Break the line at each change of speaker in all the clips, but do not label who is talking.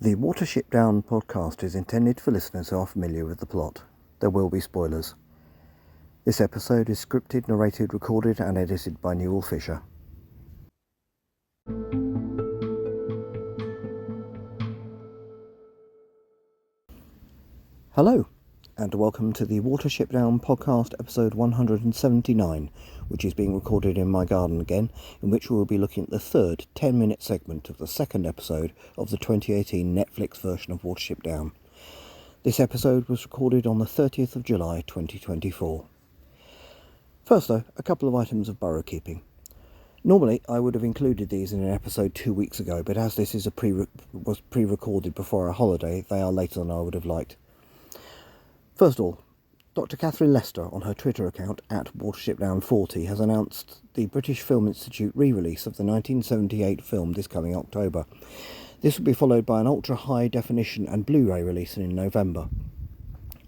The Watership Down podcast is intended for listeners who are familiar with the plot. There will be spoilers. This episode is scripted, narrated, recorded and edited by Newell Fisher. Hello, and welcome to the Watership Down podcast episode 179, which is being recorded in my garden again, in which we will be looking at the third 10-minute segment of the second episode of the 2018 Netflix version of Watership Down. This episode was recorded on the 30th of July 2024. First though, a couple of items of borough keeping. Normally I would have included these in an episode 2 weeks ago, but as this is was pre-recorded before our holiday, they are later than I would have liked. First of all, Dr. Catherine Lester on her Twitter account at WatershipDown40 has announced the British Film Institute re-release of the 1978 film this coming October. This will be followed by an ultra-high definition and Blu-ray release in November.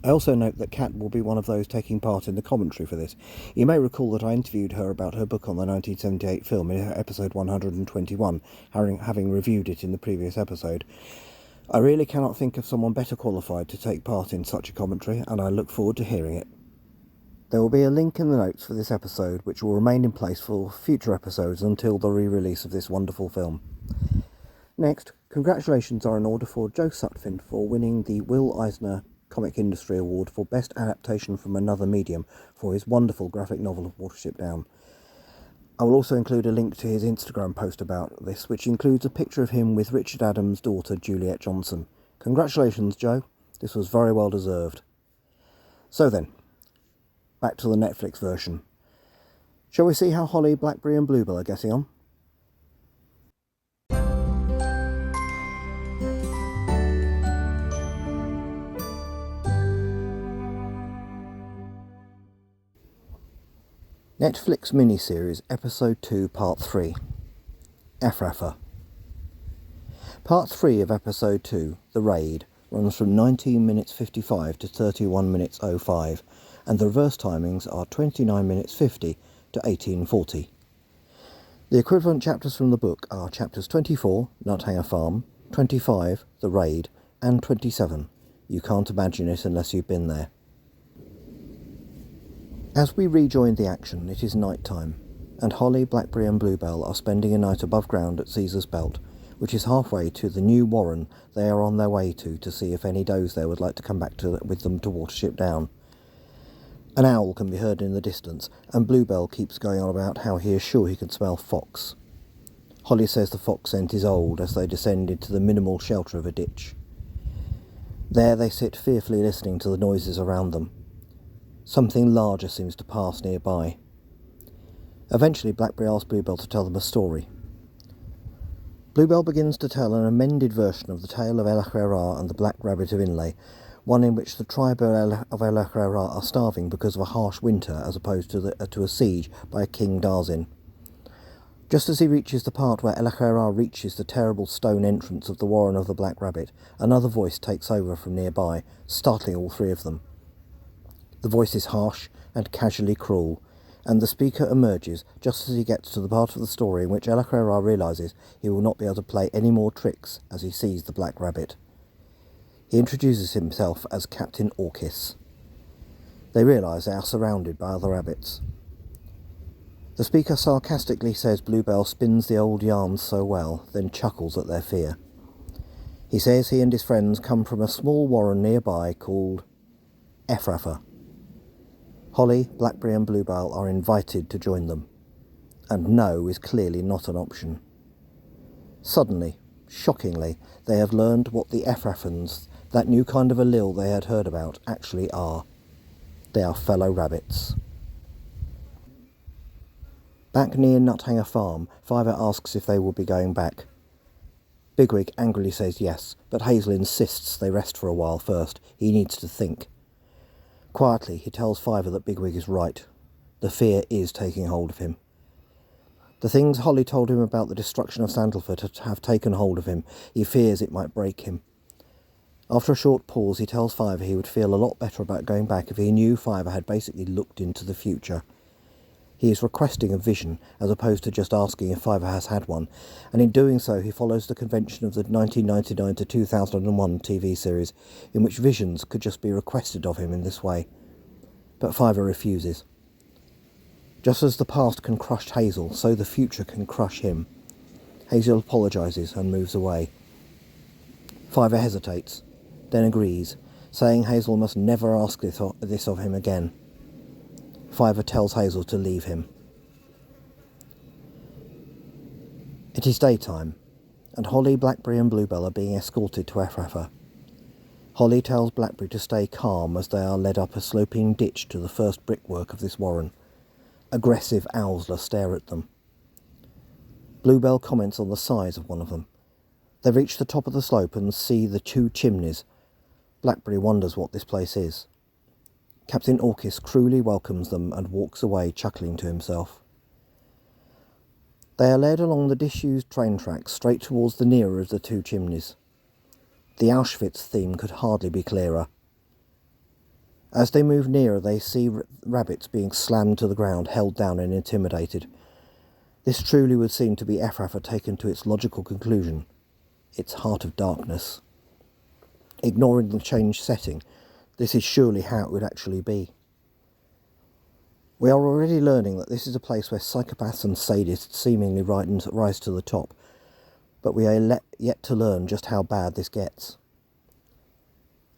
I also note that Kat will be one of those taking part in the commentary for this. You may recall that I interviewed her about her book on the 1978 film in episode 121, having reviewed it in the previous episode. I really cannot think of someone better qualified to take part in such a commentary, and I look forward to hearing it. There will be a link in the notes for this episode, which will remain in place for future episodes until the re-release of this wonderful film. Next, congratulations are in order for Joe Sutphin for winning the Will Eisner Comic Industry Award for Best Adaptation from Another Medium for his wonderful graphic novel of Watership Down. I will also include a link to his Instagram post about this, which includes a picture of him with Richard Adams' daughter Juliet Johnson. Congratulations, Joe. This was very well deserved. So then, back to the Netflix version. Shall we see how Holly, Blackberry and Bluebell are getting on? Netflix miniseries Episode 2 Part 3 Efrafa. Part 3 of Episode 2, The Raid, runs from 19 minutes 55 to 31 minutes 05, and the reverse timings are 29 minutes 50 to 18:40. The equivalent chapters from the book are chapters 24, Nuthanger Farm, 25, The Raid, and 27, You Can't Imagine It Unless You've Been There. As we rejoin the action, it is night time, and Holly, Blackberry and Bluebell are spending a night above ground at Caesar's Belt, which is halfway to the new warren they are on their way to see if any does there would like to come back with them to Watership Down. An owl can be heard in the distance, and Bluebell keeps going on about how he is sure he can smell fox. Holly says the fox scent is old as they descend into the minimal shelter of a ditch. There they sit fearfully listening to the noises around them. Something larger seems to pass nearby. Eventually Blackberry asks Bluebell to tell them a story. Bluebell begins to tell an amended version of the tale of Elachera and the Black Rabbit of Inlay, one in which the tribe of Elachera are starving because of a harsh winter as opposed to a siege by King Darzin. Just as he reaches the part where Elachera reaches the terrible stone entrance of the warren of the Black Rabbit, another voice takes over from nearby, startling all three of them. The voice is harsh and casually cruel, and the speaker emerges just as he gets to the part of the story in which Elachera realises he will not be able to play any more tricks as he sees the Black Rabbit. He introduces himself as Captain Orkis. They realise they are surrounded by other rabbits. The speaker sarcastically says Bluebell spins the old yarns so well, then chuckles at their fear. He says he and his friends come from a small warren nearby called Efrafa. Holly, Blackberry and Bluebell are invited to join them, and no is clearly not an option. Suddenly, shockingly, they have learned what the Efrafans, that new kind of allele they had heard about, actually are. They are fellow rabbits. Back near Nuthanger Farm, Fiver asks if they will be going back. Bigwig angrily says yes, but Hazel insists they rest for a while first. He needs to think. Quietly, he tells Fiver that Bigwig is right. The fear is taking hold of him. The things Holly told him about the destruction of Sandalford have taken hold of him. He fears it might break him. After a short pause, he tells Fiver he would feel a lot better about going back if he knew Fiver had basically looked into the future. He is requesting a vision as opposed to just asking if Fiver has had one, and in doing so he follows the convention of the 1999 to 2001 TV series, in which visions could just be requested of him in this way. But Fiver refuses. Just as the past can crush Hazel, so the future can crush him. Hazel apologises and moves away. Fiver hesitates, then agrees, saying Hazel must never ask this of him again. Fiver tells Hazel to leave him. It is daytime, and Holly, Blackberry and Bluebell are being escorted to Efrafa. Holly tells Blackberry to stay calm as they are led up a sloping ditch to the first brickwork of this warren. Aggressive owlsler stare at them. Bluebell comments on the size of one of them. They reach the top of the slope and see the 2 chimneys. Blackberry wonders what this place is. Captain Orchis cruelly welcomes them and walks away, chuckling to himself. They are led along the disused train tracks straight towards the nearer of the 2 chimneys. The Auschwitz theme could hardly be clearer. As they move nearer, they see rabbits being slammed to the ground, held down and intimidated. This truly would seem to be Efrafa taken to its logical conclusion, its heart of darkness. Ignoring the changed setting, this is surely how it would actually be. We are already learning that this is a place where psychopaths and sadists seemingly rise to the top, but we are yet to learn just how bad this gets.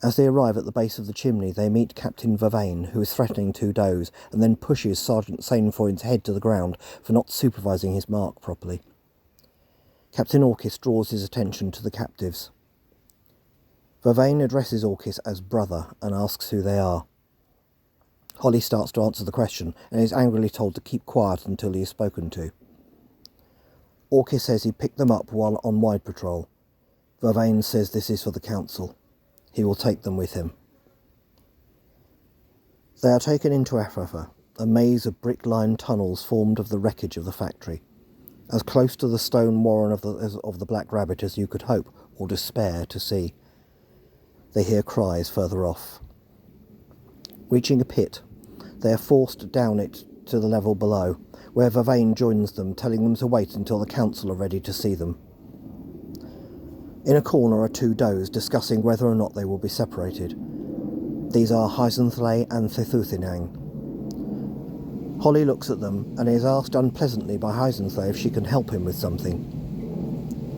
As they arrive at the base of the chimney, they meet Captain Vervain, who is threatening to doze, and then pushes Sergeant Sainfoin's head to the ground for not supervising his mark properly. Captain Orchis draws his attention to the captives. Vervain addresses Orchis as brother and asks who they are. Holly starts to answer the question and is angrily told to keep quiet until he is spoken to. Orchis says he picked them up while on wide patrol. Vervain says this is for the council. He will take them with him. They are taken into Efrafa, a maze of brick-lined tunnels formed of the wreckage of the factory, as close to the stone warren of the Black Rabbit as you could hope or despair to see. They hear cries further off. Reaching a pit, they are forced down it to the level below, where Vervain joins them, telling them to wait until the council are ready to see them. In a corner are 2 does discussing whether or not they will be separated. These are Heisenthlee and Thethuthinang. Holly looks at them and is asked unpleasantly by Heisenthlee if she can help him with something.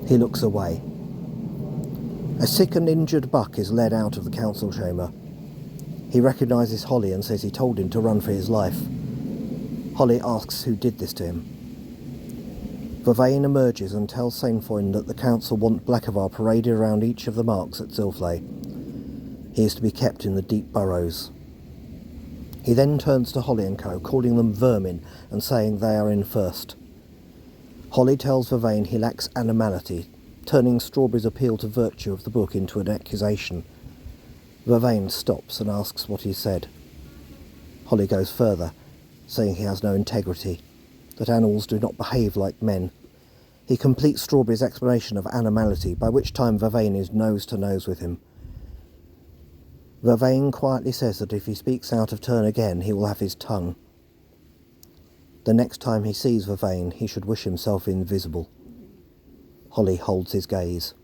He looks away. A sick and injured buck is led out of the council chamber. He recognises Holly and says he told him to run for his life. Holly asks who did this to him. Vervain emerges and tells Sainfoin that the council want Blackavar paraded around each of the marks at Zilflay. He is to be kept in the deep burrows. He then turns to Holly and Co, calling them vermin and saying they are in first. Holly tells Vervain he lacks animality, turning Strawberry's appeal to virtue of the book into an accusation. Vervain stops and asks what he said. Holly goes further, saying he has no integrity, that animals do not behave like men. He completes Strawberry's explanation of animality, by which time Vervain is nose to nose with him. Vervain quietly says that if he speaks out of turn again, he will have his tongue. The next time he sees Vervain, he should wish himself invisible. Holly holds his gaze.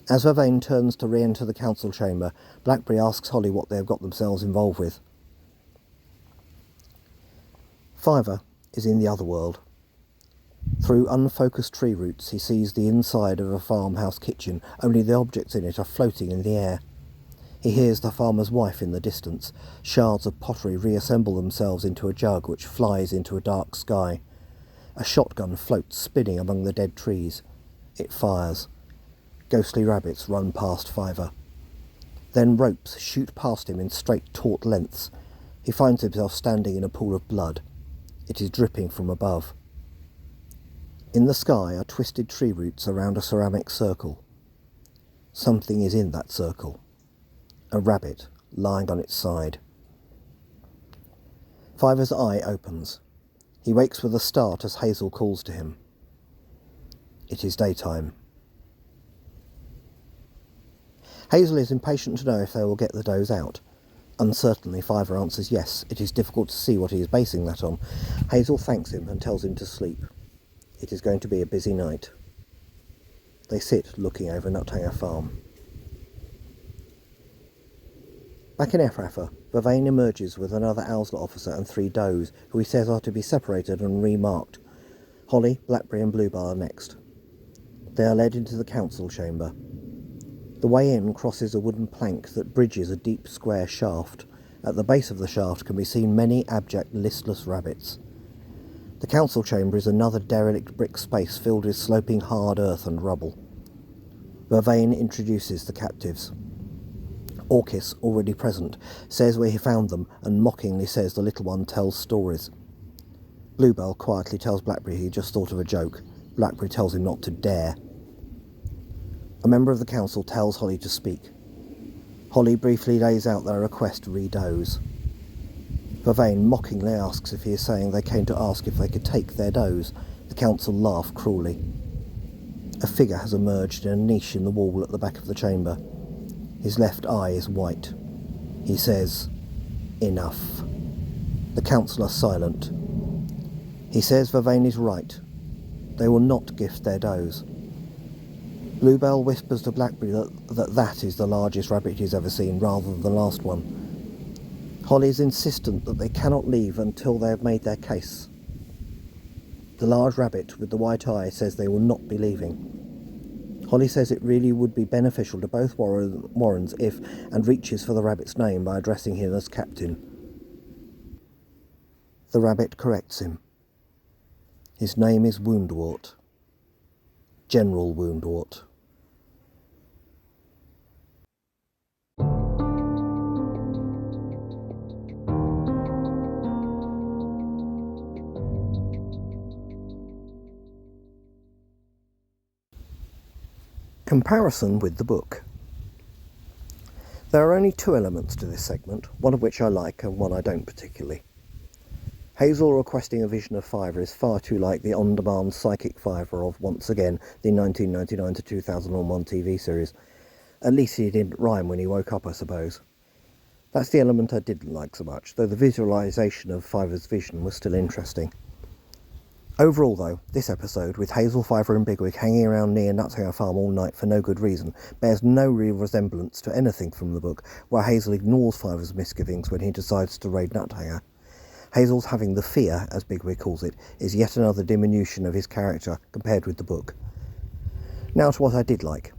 As Vervain turns to re-enter the council chamber, Blackberry asks Holly what they have got themselves involved with. Fiver is in the other world. Through unfocused tree roots, he sees the inside of a farmhouse kitchen, only the objects in it are floating in the air. He hears the farmer's wife in the distance. Shards of pottery reassemble themselves into a jug which flies into a dark sky. A shotgun floats spinning among the dead trees. It fires. Ghostly rabbits run past Fiver. Then ropes shoot past him in straight, taut lengths. He finds himself standing in a pool of blood. It is dripping from above. In the sky are twisted tree roots around a ceramic circle. Something is in that circle. A rabbit lying on its side. Fiver's eye opens. He wakes with a start as Hazel calls to him. It is daytime. Hazel is impatient to know if they will get the does out. Uncertainly, Fiver answers yes. It is difficult to see what he is basing that on. Hazel thanks him and tells him to sleep. It is going to be a busy night. They sit looking over Nuthanger Farm. Back in Efrafa, Vervain emerges with another Owlslet officer and 3 does, who he says are to be separated and remarked. Holly, Blackberry and Bluebell are next. They are led into the council chamber. The way in crosses a wooden plank that bridges a deep square shaft. At the base of the shaft can be seen many abject, listless rabbits. The council chamber is another derelict brick space filled with sloping hard earth and rubble. Vervain introduces the captives. Orchis, already present, says where he found them and mockingly says the little one tells stories. Bluebell quietly tells Blackberry he just thought of a joke. Blackberry tells him not to dare. A member of the council tells Holly to speak. Holly briefly lays out their request to re-doze. Vervain mockingly asks if he is saying they came to ask if they could take their does. The council laugh cruelly. A figure has emerged in a niche in the wall at the back of the chamber. His left eye is white. He says, "Enough." The council are silent. He says Vervain is right. They will not gift their does. Bluebell whispers to Blackberry that is the largest rabbit he's ever seen, rather than the last one. Holly is insistent that they cannot leave until they have made their case. The large rabbit with the white eye says they will not be leaving. Holly says it really would be beneficial to both Warrens if, and reaches for the rabbit's name by addressing him as Captain. The rabbit corrects him. His name is Woundwort. General Woundwort. Comparison with the book. There are only 2 elements to this segment, one of which I like and one I don't particularly. Hazel requesting a vision of Fiver is far too like the on-demand psychic Fiver of, once again, the 1999 to 2001 TV series. At least he didn't rhyme when he woke up, I suppose. That's the element I didn't like so much, though the visualisation of Fiver's vision was still interesting. Overall, though, this episode, with Hazel, Fiver and Bigwig hanging around near Nuthanger Farm all night for no good reason, bears no real resemblance to anything from the book, where Hazel ignores Fiver's misgivings when he decides to raid Nuthanger. Hazel's having the fear, as Bigwig calls it, is yet another diminution of his character compared with the book. Now to what I did like.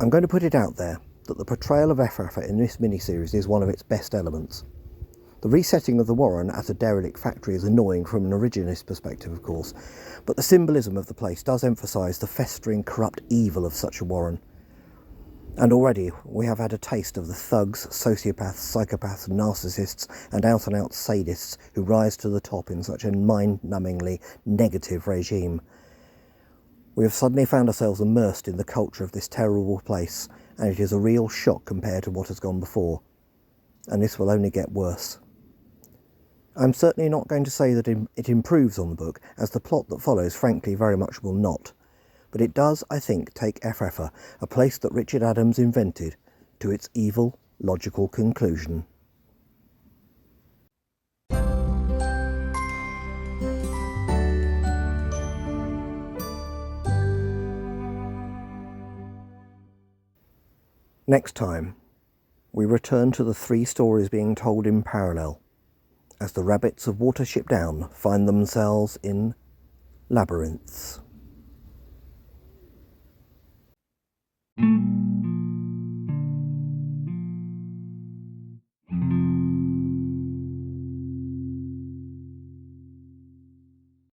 I'm going to put it out there that the portrayal of Efrafa in this miniseries is one of its best elements. The resetting of the Warren as a derelict factory is annoying from an originalist perspective, of course, but the symbolism of the place does emphasise the festering, corrupt evil of such a Warren. And already we have had a taste of the thugs, sociopaths, psychopaths, narcissists and out-and-out sadists who rise to the top in such a mind-numbingly negative regime. We have suddenly found ourselves immersed in the culture of this terrible place, and it is a real shock compared to what has gone before. And this will only get worse. I'm certainly not going to say that it improves on the book, as the plot that follows frankly very much will not. But it does, I think, take Efrafa, a place that Richard Adams invented, to its evil, logical conclusion. Next time, we return to the 3 stories being told in parallel, as the rabbits of Watership Down find themselves in labyrinths.